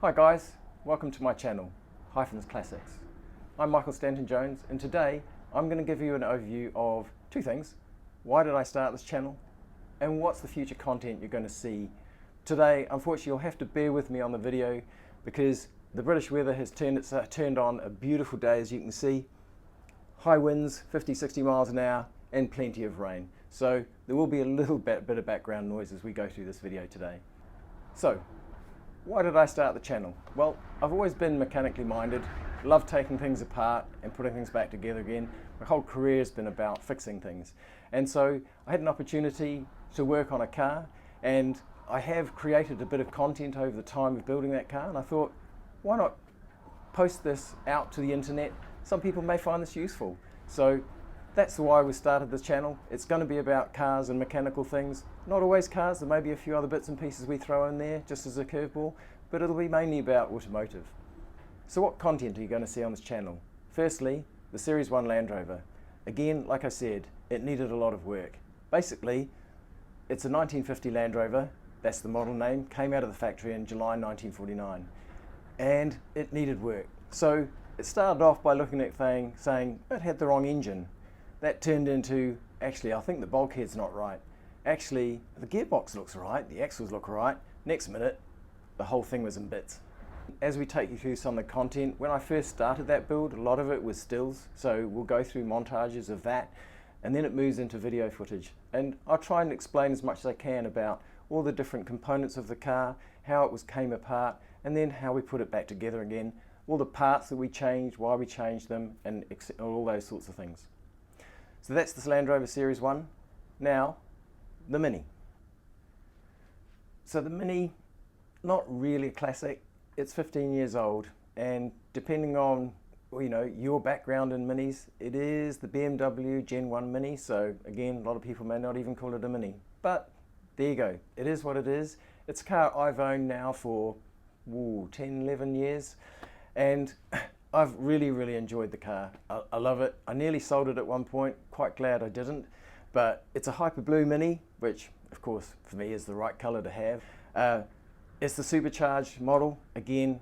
Hi guys, welcome to my channel, Hyphens Classics. I'm Michael Stanton-Jones, and today I'm going to give you an overview of two things. Why did I start this channel? And what's the future content you're going to see? Today, unfortunately, you'll have to bear with me on the video because the British weather has turned on a beautiful day, as you can see. High winds, 50-60 miles an hour, and plenty of rain. So there will be a little bit of background noise as we go through this video today. So, why did I start the channel? Well, I've always been mechanically minded, love taking things apart and putting things back together again. My whole career has been about fixing things. And so I had an opportunity to work on a car, and I have created a bit of content over the time of building that car, and I thought, why not post this out to the internet? Some people may find this useful. So that's why we started this channel. It's going to be about cars and mechanical things. Not always cars, there may be a few other bits and pieces we throw in there just as a curveball, but it'll be mainly about automotive. So what content are you going to see on this channel? Firstly, the Series 1 Land Rover. Again, like I said, it needed a lot of work. Basically, it's a 1950 Land Rover, that's the model name, came out of the factory in July 1949, and it needed work. So it started off by looking at saying it had the wrong engine. That turned into, actually, I think the bulkhead's not right. Actually, the gearbox looks right, the axles look right. Next minute, the whole thing was in bits. As we take you through some of the content, when I first started that build, a lot of it was stills, so we'll go through montages of that, and then it moves into video footage. And I'll try and explain as much as I can about all the different components of the car, how it came apart, and then how we put it back together again, all the parts that we changed, why we changed them, and all those sorts of things. So that's this Land Rover Series 1. Now, the Mini. So the Mini, not really a classic. It's 15 years old, and depending on your background in Minis, it is the BMW Gen 1 Mini. So again, a lot of people may not even call it a Mini, but there you go. It is what it is. It's a car I've owned now for 10, 11 years, and I've really enjoyed the car. I love it. I nearly sold it at one point, quite glad I didn't, but it's a Hyper Blue Mini, which of course for me is the right color to have. It's the supercharged model. Again,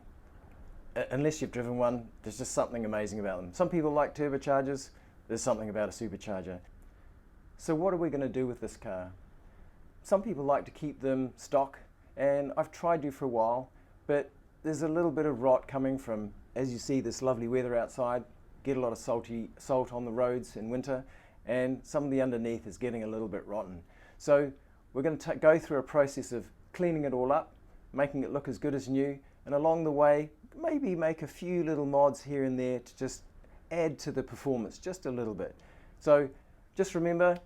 unless you've driven one, there's just something amazing about them. Some people like turbochargers, there's something about a supercharger. So what are we going to do with this car? Some people like to keep them stock, and I've tried to for a while, but there's a little bit of rot coming from, as you see, this lovely weather outside, get a lot of salt on the roads in winter, and some of the underneath is getting a little bit rotten. So we're going to go through a process of cleaning it all up, making it look as good as new, and along the way, maybe make a few little mods here and there to just add to the performance just a little bit. So just remember,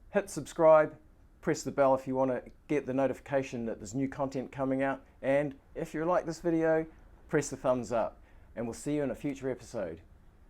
hit subscribe, press the bell if you want to get the notification that there's new content coming out, and if you like this video, press the thumbs up, and we'll see you in a future episode.